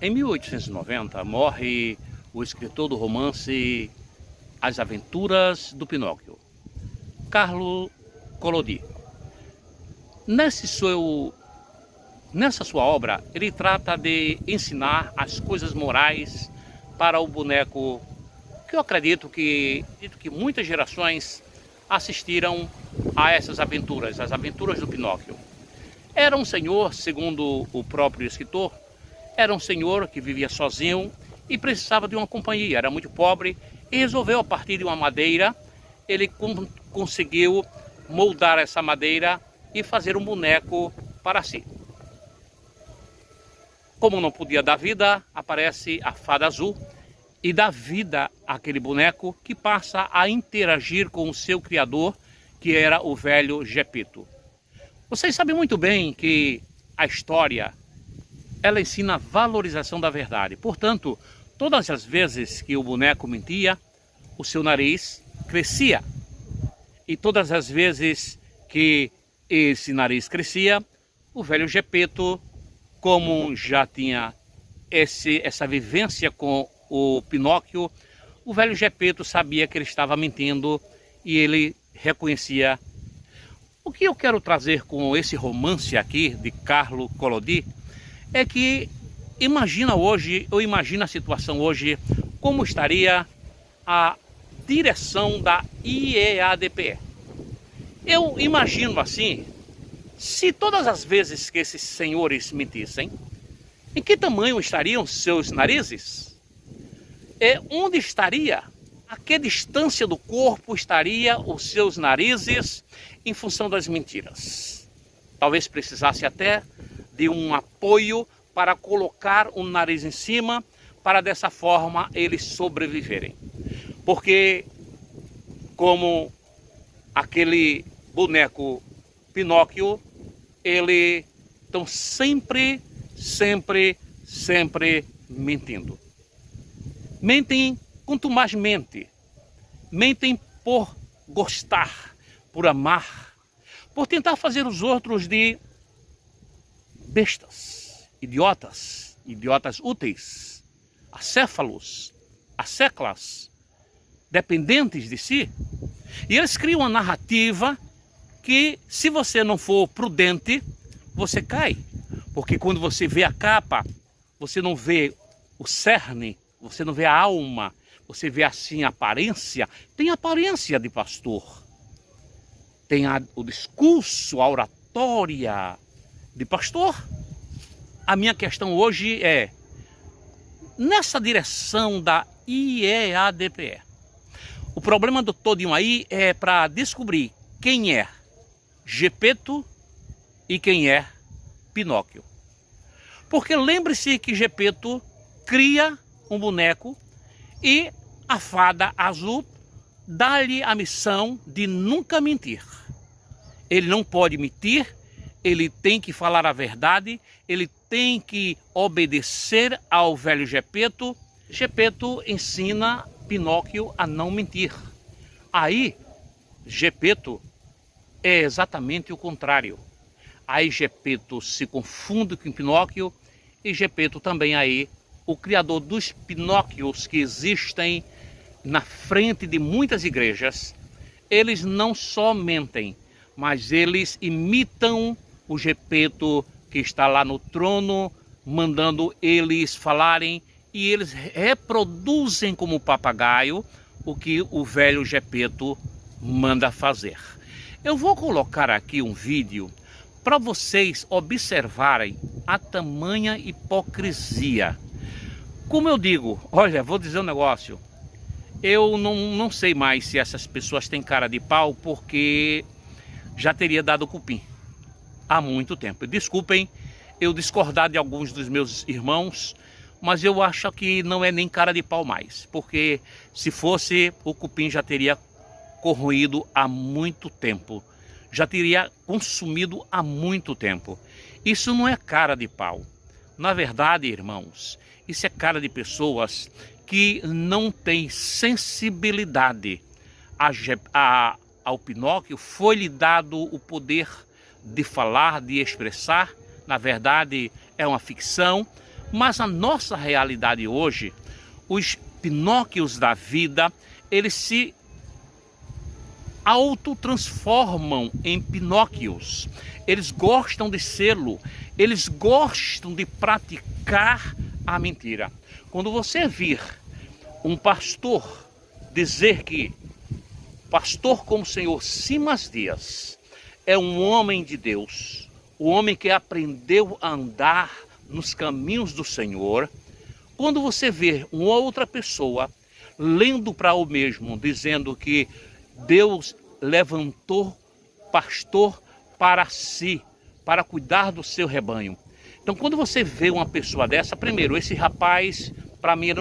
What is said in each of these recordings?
Em 1890 morre o escritor do romance As Aventuras do Pinóquio, Carlo Collodi. Nessa sua obra, ele trata de ensinar as coisas morais para o boneco, que eu acredito que muitas gerações assistiram a essas aventuras, as aventuras do Pinóquio. Era um senhor, segundo o próprio escritor, era um senhor que vivia sozinho e precisava de uma companhia, era muito pobre e resolveu, a partir de uma madeira, ele conseguiu moldar essa madeira e fazer um boneco para si. Como não podia dar vida, aparece a fada azul e dá vida àquele boneco, que passa a interagir com o seu criador, que era o velho Gepeto. Vocês sabem muito bem que a história, ela ensina a valorização da verdade. Portanto, todas as vezes que o boneco mentia, o seu nariz crescia. E todas as vezes que esse nariz crescia, o velho Gepeto, como já tinha essa vivência com o Pinóquio, o velho Gepeto sabia que ele estava mentindo e ele reconhecia. O que eu quero trazer com esse romance aqui de Carlo Collodi é que imagina a situação hoje, como estaria a direção da IEADPE. Eu imagino assim, se todas as vezes que esses senhores mentissem, em que tamanho estariam seus narizes? Onde estaria? A que distância do corpo estaria os seus narizes em função das mentiras? Talvez precisasse até de um apoio para colocar o nariz em cima, para dessa forma eles sobreviverem. Porque, como aquele boneco Pinóquio, ele estão sempre mentindo. Mentem contumazmente, mentem por gostar, por amar, por tentar fazer os outros de bestas, idiotas úteis, acéfalos, asseclas, dependentes de si. E eles criam uma narrativa que, se você não for prudente, você cai. Porque quando você vê a capa, você não vê o cerne, você não vê a alma, você vê assim a aparência. Tem aparência de pastor, tem o discurso, a oratória de pastor. A minha questão hoje é, nessa direção da IEADPE, o problema do todinho aí é para descobrir quem é Gepeto e quem é Pinóquio. Porque lembre-se que Gepeto cria um boneco e a fada azul dá-lhe a missão de nunca mentir. Ele não pode mentir, ele tem que falar a verdade, ele tem que obedecer ao velho Gepeto. Gepeto ensina Pinóquio a não mentir. Aí, Gepeto é exatamente o contrário. Aí Gepeto se confunde com Pinóquio e Gepeto também aí, o criador dos Pinóquios que existem na frente de muitas igrejas, eles não só mentem, mas eles imitam o Gepeto que está lá no trono, mandando eles falarem, e eles reproduzem como papagaio o que o velho Gepeto manda fazer. Eu vou colocar aqui um vídeo para vocês observarem a tamanha hipocrisia. Como eu digo, olha, vou dizer um negócio, eu não sei mais se essas pessoas têm cara de pau, porque já teria dado cupim há muito tempo. Desculpem eu discordar de alguns dos meus irmãos, mas eu acho que não é nem cara de pau mais, porque se fosse, o cupim já teria corroído há muito tempo, já teria consumido há muito tempo. Isso não é cara de pau. Na verdade, irmãos, isso é cara de pessoas que não têm sensibilidade. Ao Pinóquio foi-lhe dado o poder de falar, de expressar. Na verdade, é uma ficção, Mas a nossa realidade hoje, os Pinóquios da vida, eles se autotransformam em Pinóquios. Eles gostam de sê-lo, eles gostam de praticar a mentira. Quando você vir um pastor dizer que pastor como o senhor Simas Dias é um homem de Deus, o homem que aprendeu a andar nos caminhos do Senhor, quando você vê uma outra pessoa lendo para o mesmo, dizendo que Deus levantou pastor para si, para cuidar do seu rebanho. Então, quando você vê uma pessoa dessa, primeiro, esse rapaz, para mim,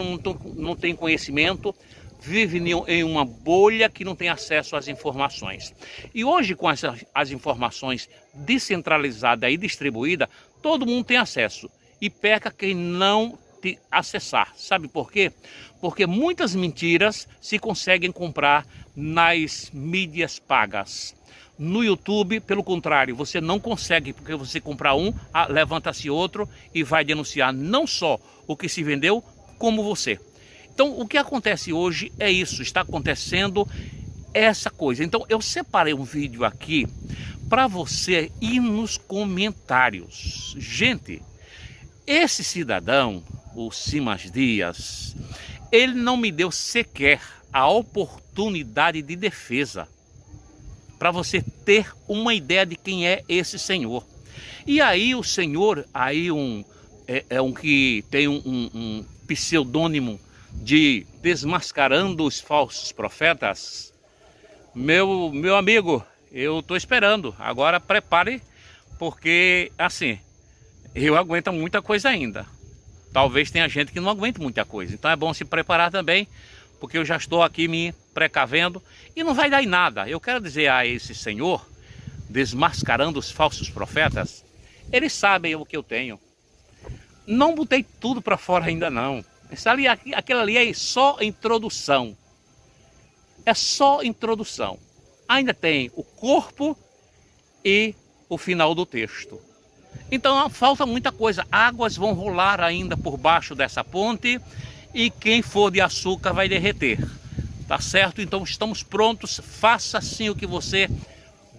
não tem conhecimento, vive em uma bolha que não tem acesso às informações. E hoje, com as informações descentralizadas e distribuídas, todo mundo tem acesso. E peca quem não te acessar. Sabe por quê? Porque muitas mentiras se conseguem comprar nas mídias pagas. No YouTube, pelo contrário, você não consegue, porque você comprar um, levanta-se outro e vai denunciar não só o que se vendeu, como você. Então, o que acontece hoje é isso, está acontecendo essa coisa. Então, eu separei um vídeo aqui para você ir nos comentários. Gente, esse cidadão, o Simas Dias, ele não me deu sequer a oportunidade de defesa, para você ter uma ideia de quem é esse senhor. E aí o senhor, aí um que tem um pseudônimo de Desmascarando os Falsos Profetas. Meu amigo, eu estou esperando. Agora prepare, porque assim, eu aguento muita coisa ainda. Talvez tenha gente que não aguente muita coisa. Então é bom se preparar também, porque eu já estou aqui me precavendo e não vai dar em nada. Eu quero dizer a esse senhor, Desmascarando os Falsos Profetas, eles sabem o que eu tenho. Não botei tudo para fora ainda não. Aquela ali é só introdução. É só introdução. Ainda tem o corpo e o final do texto. Então falta muita coisa. Águas vão rolar ainda por baixo dessa ponte e quem for de açúcar vai derreter. Tá certo? Então estamos prontos. Faça assim o que você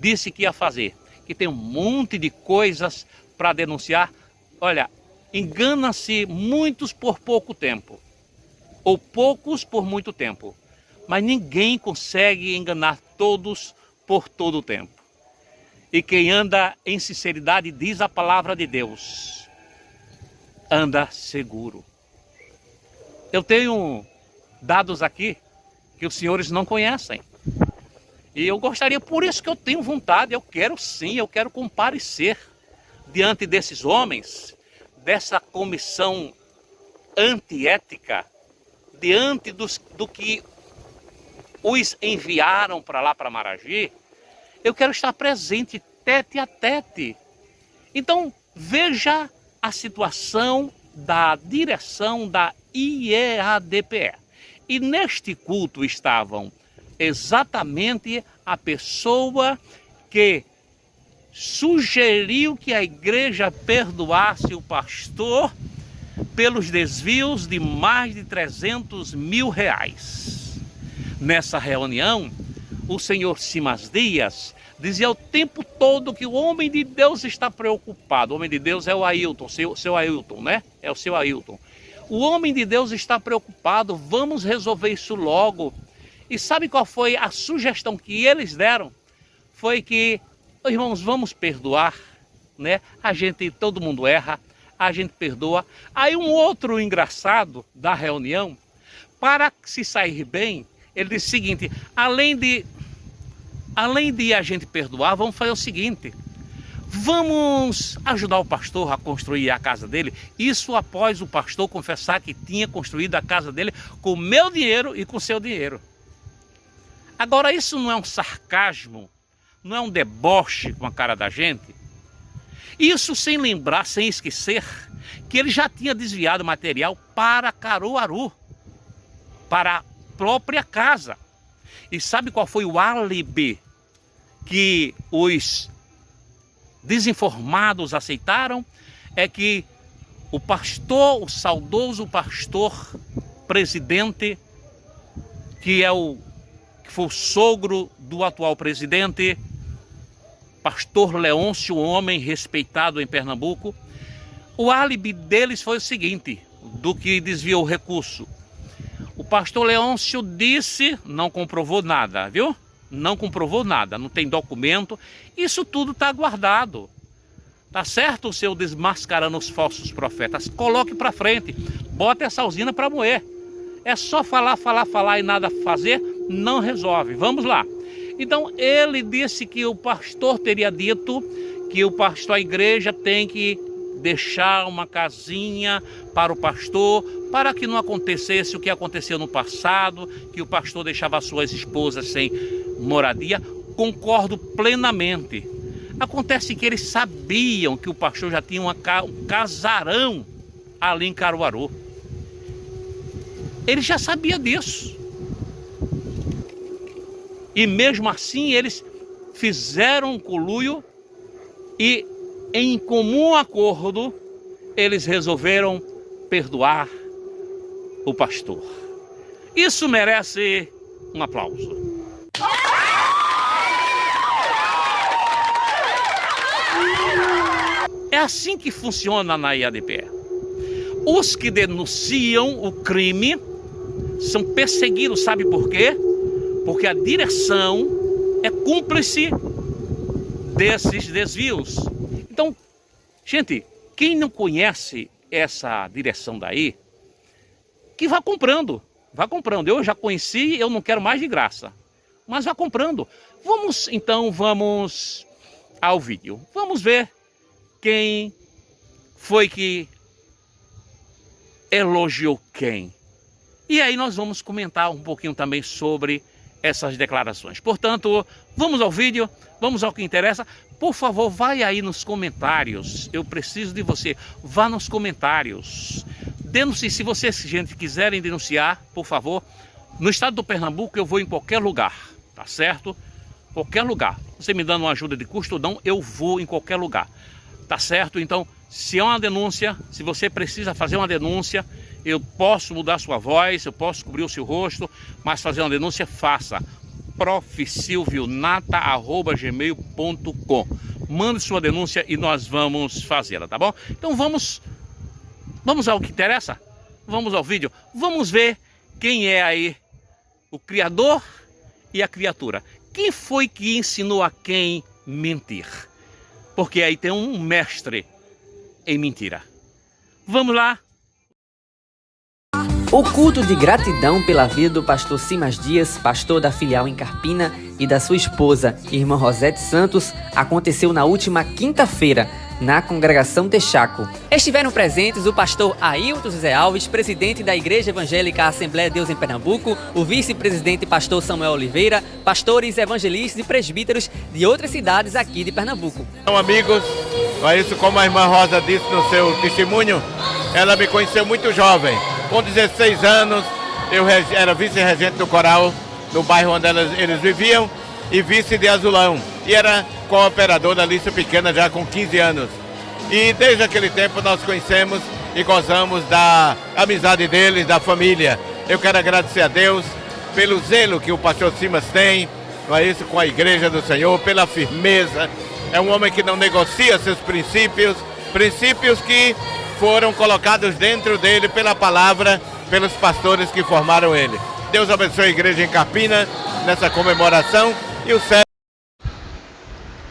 disse que ia fazer. Que tem um monte de coisas para denunciar. Olha, engana-se muitos por pouco tempo. Ou poucos por muito tempo. Mas ninguém consegue enganar todos por todo o tempo. E quem anda em sinceridade, diz a palavra de Deus, anda seguro. Eu tenho dados aqui que os senhores não conhecem. E eu gostaria, por isso que eu tenho vontade, eu quero sim, eu quero comparecer diante desses homens, dessa comissão antiética, diante do que os enviaram para lá, para Maragi. Eu quero estar presente, tete a tete. Então, veja a situação da direção da IEADPE. E neste culto estavam exatamente a pessoa que sugeriu que a igreja perdoasse o pastor pelos desvios de mais de 300 mil reais. Nessa reunião, o senhor Simas Dias dizia o tempo todo que o homem de Deus está preocupado. O homem de Deus é o Ailton, seu Ailton, né? É o seu Ailton. O homem de Deus está preocupado, vamos resolver isso logo. E sabe qual foi a sugestão que eles deram? Foi que, irmãos, vamos perdoar, né? Todo mundo erra, a gente perdoa. Aí um outro engraçado da reunião, para se sair bem, ele disse o seguinte: além de a gente perdoar, vamos fazer o seguinte: vamos ajudar o pastor a construir a casa dele. Isso após o pastor confessar que tinha construído a casa dele com o meu dinheiro e com o seu dinheiro. Agora, isso não é um sarcasmo, não é um deboche com a cara da gente? Isso sem lembrar, sem esquecer, que ele já tinha desviado material para Caruaru, para a própria casa. E sabe qual foi o álibi que os desinformados aceitaram? É que o pastor, o saudoso pastor presidente, que foi o sogro do atual presidente, pastor Leôncio, um homem respeitado em Pernambuco. O álibi deles foi o seguinte, do que desviou o recurso. O pastor Leôncio disse, não comprovou nada, viu? Não comprovou nada, não tem documento. Isso tudo está guardado. Tá certo o seu desmascarando os falsos profetas? Coloque para frente, bota essa usina para moer. É só falar, falar, falar e nada fazer, não resolve. Vamos lá. Então ele disse que o pastor teria dito que a igreja tem que deixar uma casinha para o pastor, para que não acontecesse o que aconteceu no passado, que o pastor deixava suas esposas sem moradia. Concordo plenamente. Acontece que eles sabiam que o pastor já tinha um casarão ali em Caruaru. Ele já sabia disso. E mesmo assim eles fizeram um conluio e em comum acordo eles resolveram perdoar o pastor. Isso merece um aplauso. É assim que funciona na IADPE. Os que denunciam o crime são perseguidos, sabe por quê? Porque a direção é cúmplice desses desvios. Então, gente, quem não conhece essa direção daí, que vá comprando, vá comprando. Eu já conheci, eu não quero mais de graça, mas vá comprando. Vamos ao vídeo. Vamos ver quem foi que elogiou quem. E aí nós vamos comentar um pouquinho também sobre essas declarações. Portanto, vamos ao vídeo, vamos ao que interessa. Por favor, vai aí nos comentários. Eu preciso de você. Vá nos comentários. Denuncie. Se vocês, gente, quiserem denunciar, por favor. No estado do Pernambuco eu vou em qualquer lugar, tá certo? Qualquer lugar. Você me dando uma ajuda de custo ou não, eu vou em qualquer lugar. Tá certo? Então, se é uma denúncia, se você precisa fazer uma denúncia, eu posso mudar sua voz, eu posso cobrir o seu rosto, mas fazer uma denúncia, faça. profsilvionata@gmail.com. Mande sua denúncia e nós vamos fazê-la, tá bom? Então vamos ao que interessa? Vamos ao vídeo. Vamos ver quem é aí o criador e a criatura. Quem foi que ensinou a quem mentir? Porque aí tem um mestre em mentira. Vamos lá. O culto de gratidão pela vida do pastor Simas Dias, pastor da filial em Carpina, e da sua esposa, irmã Rosete Santos, aconteceu na última quinta-feira, na congregação Texaco. Estiveram presentes o pastor Ailton José Alves, presidente da Igreja Evangélica Assembleia de Deus em Pernambuco, o vice-presidente pastor Samuel Oliveira, pastores, evangelistas e presbíteros de outras cidades aqui de Pernambuco. Então, amigos, é isso, como a irmã Rosa disse no seu testemunho, ela me conheceu muito jovem. Com 16 anos, eu era vice-regente do coral, no bairro onde eles viviam, e vice de Azulão. E era cooperador da Lista Pequena já com 15 anos. E desde aquele tempo nós conhecemos e gozamos da amizade deles, da família. Eu quero agradecer a Deus pelo zelo que o pastor Simas tem, não é isso, com a Igreja do Senhor, pela firmeza. É um homem que não negocia seus princípios, princípios que foram colocados dentro dele pela palavra, pelos pastores que formaram ele. Deus abençoe a igreja em Carpina nessa comemoração e o céu.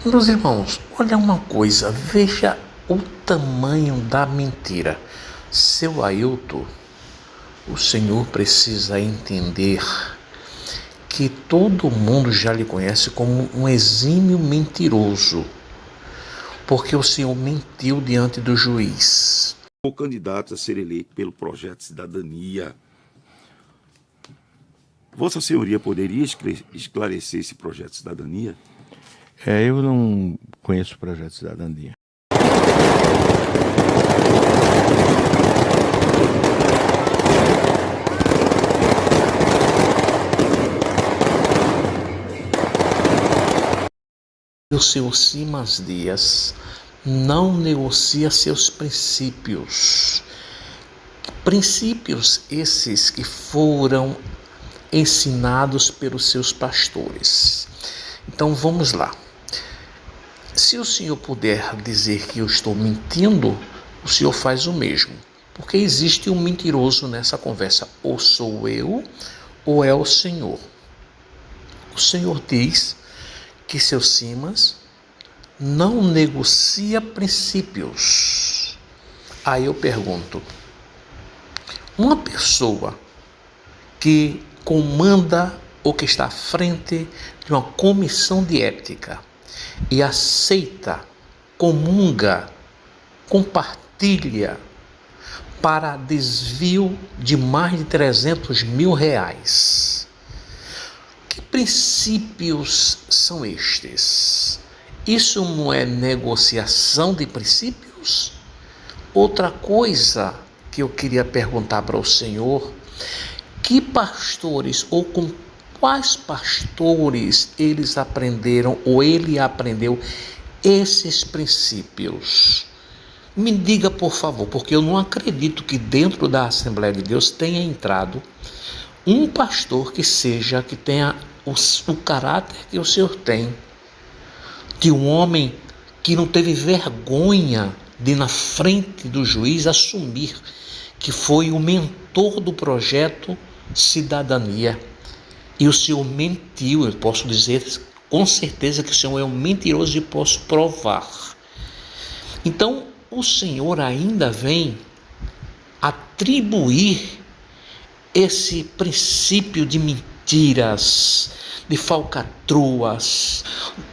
Meus irmãos, olha uma coisa, veja o tamanho da mentira. Seu Ailton, o Senhor precisa entender que todo mundo já lhe conhece como um exímio mentiroso, porque o Senhor mentiu diante do juiz. O candidato a ser eleito pelo Projeto Cidadania. Vossa Senhoria poderia esclarecer esse Projeto Cidadania? Eu não conheço o Projeto Cidadania. O senhor Simas Dias não negocia seus princípios. Princípios esses que foram ensinados pelos seus pastores. Então vamos lá. Se o senhor puder dizer que eu estou mentindo, o senhor faz o mesmo. Porque existe um mentiroso nessa conversa. Ou sou eu, ou é o senhor. O senhor diz que seu Simas não negocia princípios. Aí eu pergunto, uma pessoa que comanda ou que está à frente de uma comissão de ética e aceita, comunga, compartilha para desvio de mais de 300 mil reais. Que princípios são estes? Isso não é negociação de princípios? Outra coisa que eu queria perguntar para o senhor, que pastores ou com quais pastores eles aprenderam ou ele aprendeu esses princípios? Me diga, por favor, porque eu não acredito que dentro da Assembleia de Deus tenha entrado um pastor que tenha o caráter que o senhor tem, de um homem que não teve vergonha de na frente do juiz assumir que foi o mentor do projeto Cidadania. E o senhor mentiu, eu posso dizer com certeza que o senhor é um mentiroso e posso provar. Então, o senhor ainda vem atribuir esse princípio de mentiras, de falcatruas,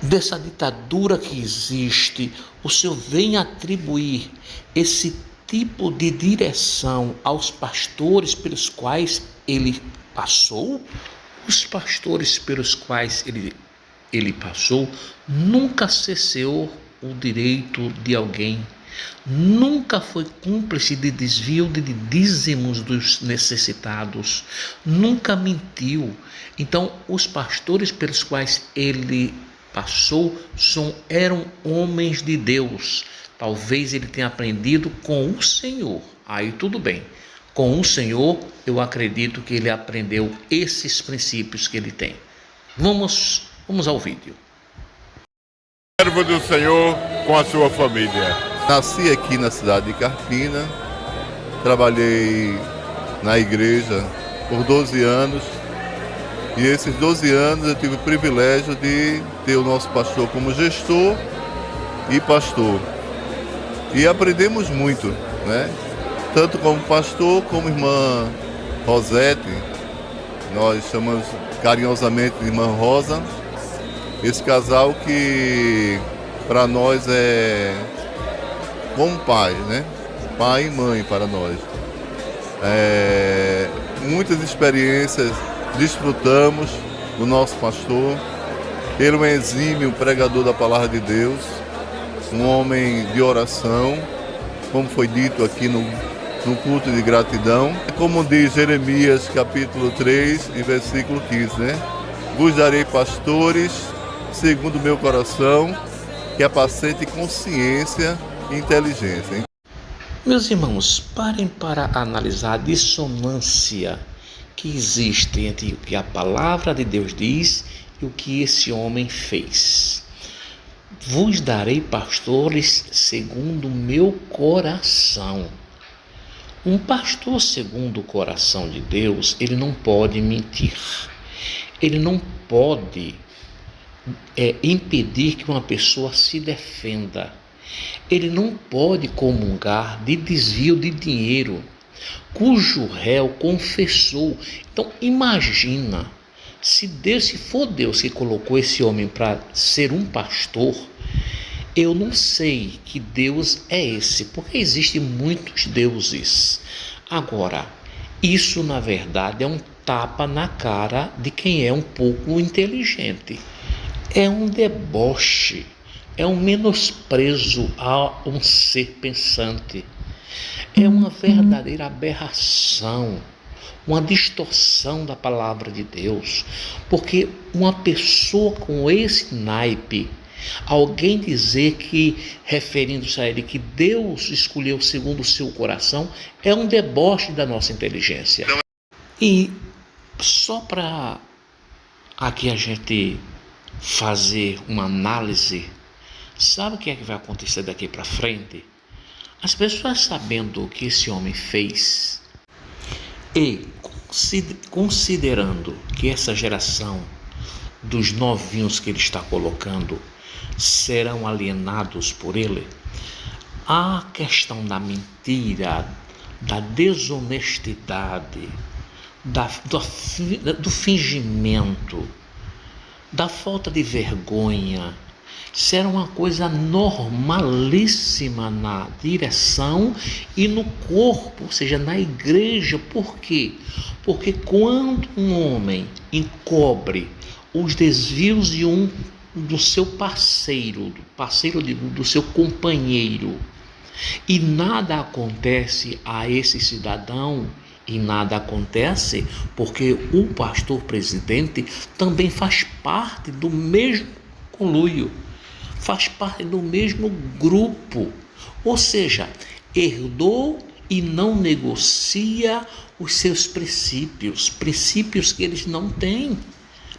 dessa ditadura que existe, o senhor vem atribuir esse tipo de direção aos pastores pelos quais ele passou? Os pastores pelos quais ele passou nunca cesseou o direito de alguém, nunca foi cúmplice de desvio de dízimos dos necessitados, nunca mentiu. Então, os pastores pelos quais ele passou eram homens de Deus. Talvez ele tenha aprendido com o Senhor. Aí tudo bem. Com o Senhor, eu acredito que ele aprendeu esses princípios que ele tem. Vamos ao vídeo. Servo do Senhor com a sua família. Nasci aqui na cidade de Carpina, trabalhei na igreja por 12 anos e esses 12 anos eu tive o privilégio de ter o nosso pastor como gestor e pastor. E aprendemos muito, né? Tanto como pastor, como irmã Rosete, nós chamamos carinhosamente de irmã Rosa, esse casal que para nós é como pai, né? Pai e mãe para nós. Muitas experiências desfrutamos do nosso pastor. Ele é um exímio pregador da palavra de Deus, um homem de oração, como foi dito aqui no culto de gratidão. Como diz Jeremias capítulo 3 e versículo 15, né? Vos darei pastores segundo o meu coração, que apacente consciência e inteligência. Meus irmãos, parem para analisar a dissonância que existe entre o que a palavra de Deus diz e o que esse homem fez. Vos darei pastores segundo o meu coração. Um pastor segundo o coração de Deus, ele não pode mentir. Ele não pode impedir que uma pessoa se defenda. Ele não pode comungar de desvio de dinheiro cujo réu confessou. Então imagina, se for Deus que colocou esse homem para ser um pastor, eu não sei que Deus é esse, porque existem muitos deuses. Agora, isso na verdade é um tapa na cara de quem é um pouco inteligente. É um deboche, é um menosprezo a um ser pensante. É uma verdadeira aberração, uma distorção da palavra de Deus, porque uma pessoa com esse naipe Alguém dizer que, referindo-se a ele, que Deus escolheu segundo o seu coração, é um deboche da nossa inteligência. E só para aqui a gente fazer uma análise, sabe o que é que vai acontecer daqui para frente? As pessoas, sabendo o que esse homem fez e considerando que essa geração dos novinhos que ele está colocando serão alienados por ele, a questão da mentira, da desonestidade, do fingimento, da falta de vergonha, será uma coisa normalíssima na direção e no corpo, ou seja, na igreja. Por quê? Porque quando um homem encobre os desvios do seu parceiro, do seu companheiro, e nada acontece a esse cidadão, e nada acontece porque o pastor presidente também faz parte do mesmo conluio, faz parte do mesmo grupo, ou seja, herdou e não negocia os seus princípios que eles não têm.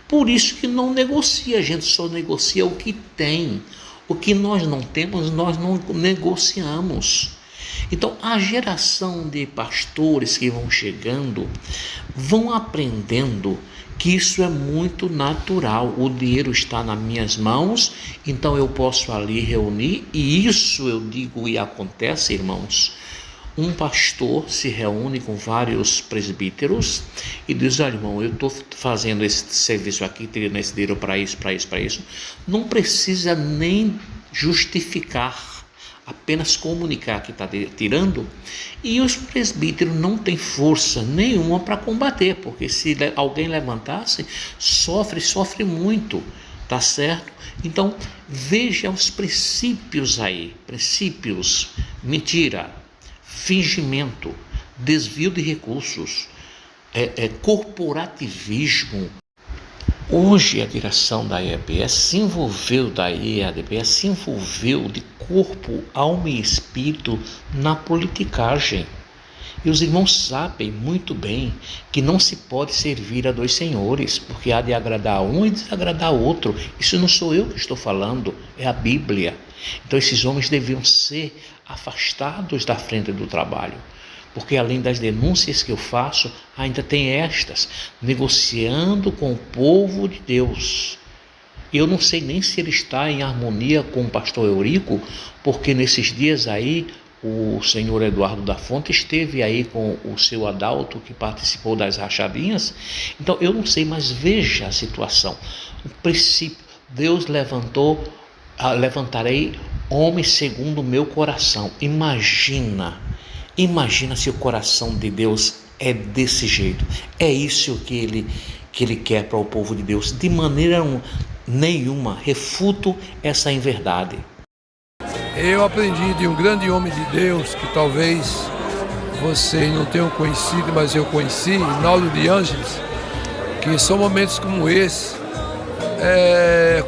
Por isso que não negocia, a gente só negocia o que tem. O que nós não temos, nós não negociamos. Então, a geração de pastores que vão chegando, vão aprendendo que isso é muito natural. O dinheiro está nas minhas mãos, então eu posso ali reunir, e isso eu digo e acontece, irmãos. Um pastor se reúne com vários presbíteros e diz: olha, irmão, eu estou fazendo esse serviço aqui, tirando esse dinheiro para isso. Não precisa nem justificar, apenas comunicar que está tirando, e os presbíteros não têm força nenhuma para combater, porque se alguém levantasse, sofre muito, tá certo? Então, veja os princípios aí, mentira, fingimento, desvio de recursos, corporativismo. Hoje a direção da EADP se envolveu de corpo, alma e espírito na politicagem. E os irmãos sabem muito bem que não se pode servir a dois senhores, porque há de agradar um e desagradar outro. Isso não sou eu que estou falando, é a Bíblia. Então esses homens deviam ser afastados da frente do trabalho, porque além das denúncias que eu faço, ainda tem estas, negociando com o povo de Deus. Eu não sei nem se ele está em harmonia com o pastor Eurico, porque nesses dias aí, o senhor Eduardo da Fonte esteve aí com o seu Adalto, que participou das rachadinhas. Então eu não sei, mas veja a situação. O princípio, Deus levantarei homens segundo o meu coração. Imagina se o coração de Deus é desse jeito. É isso que ele quer para o povo de Deus. De maneira nenhuma refuto essa inverdade. Eu aprendi de um grande homem de Deus, que talvez vocês não tenham conhecido, mas eu conheci, Hinaldo de Ângeles, que são momentos como esse,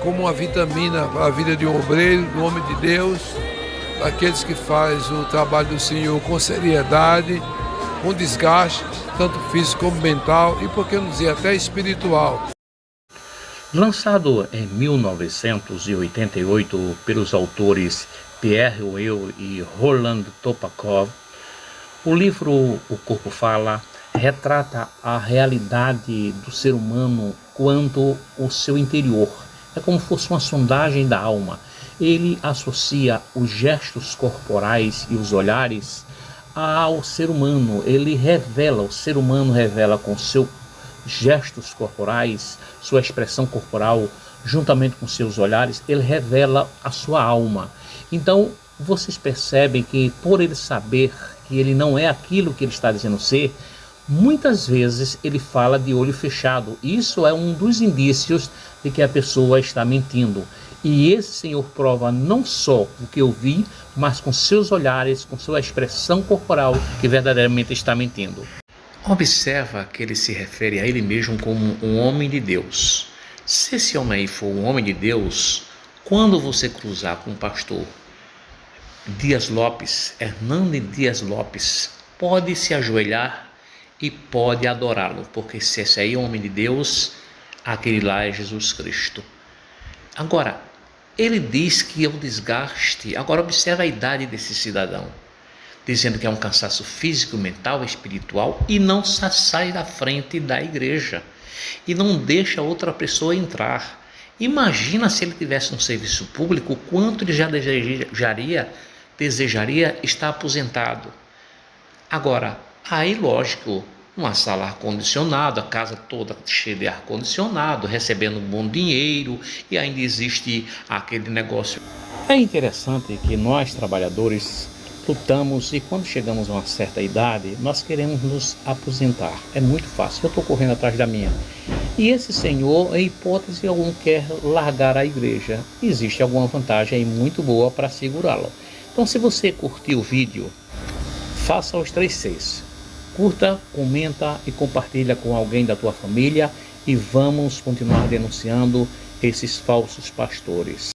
como uma vitamina para a vida de um obreiro, do homem de Deus, daqueles que faz o trabalho do Senhor com seriedade, com desgaste, tanto físico como mental e, por que não dizer, até espiritual. Lançado em 1988 pelos autores Pierre Weil e Roland Topakov, o livro O Corpo Fala retrata a realidade do ser humano quanto ao seu interior. É como se fosse uma sondagem da alma. Ele associa os gestos corporais e os olhares ao ser humano. O ser humano revela com seus gestos corporais, sua expressão corporal, juntamente com seus olhares, ele revela a sua alma. Então, vocês percebem que por ele saber que ele não é aquilo que ele está dizendo ser, muitas vezes ele fala de olho fechado. Isso é um dos indícios de que a pessoa está mentindo. E esse Senhor prova não só o que eu vi, mas com seus olhares, com sua expressão corporal, que verdadeiramente está mentindo. Observa que ele se refere a ele mesmo como um homem de Deus. Se esse homem aí for um homem de Deus, Quando você cruzar com o pastor Dias Lopes, Hernando Dias Lopes, pode se ajoelhar e pode adorá-lo, porque se esse aí é homem de Deus, aquele lá é Jesus Cristo. Agora, ele diz que é o desgaste. Agora observa a idade desse cidadão, dizendo que é um cansaço físico, mental, espiritual, e não sai da frente da igreja e não deixa outra pessoa entrar. Imagina se ele tivesse um serviço público, quanto ele já desejaria estar aposentado. Agora, aí lógico, uma sala ar-condicionado, a casa toda cheia de ar-condicionado, recebendo um bom dinheiro, e ainda existe aquele negócio. É interessante que nós, trabalhadores, lutamos e quando chegamos a uma certa idade, nós queremos nos aposentar. É muito fácil, eu estou correndo atrás da minha. E esse senhor, em hipótese alguma, quer largar a igreja. Existe alguma vantagem aí muito boa para segurá-lo. Então, se você curtiu o vídeo, faça os 3 Cs. Curta, comenta e compartilha com alguém da tua família e vamos continuar denunciando esses falsos pastores.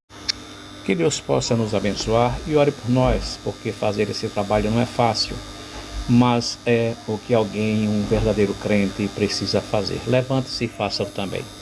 Que Deus possa nos abençoar e ore por nós, porque fazer esse trabalho não é fácil, mas é o que alguém, um verdadeiro crente, precisa fazer. Levante-se e faça também.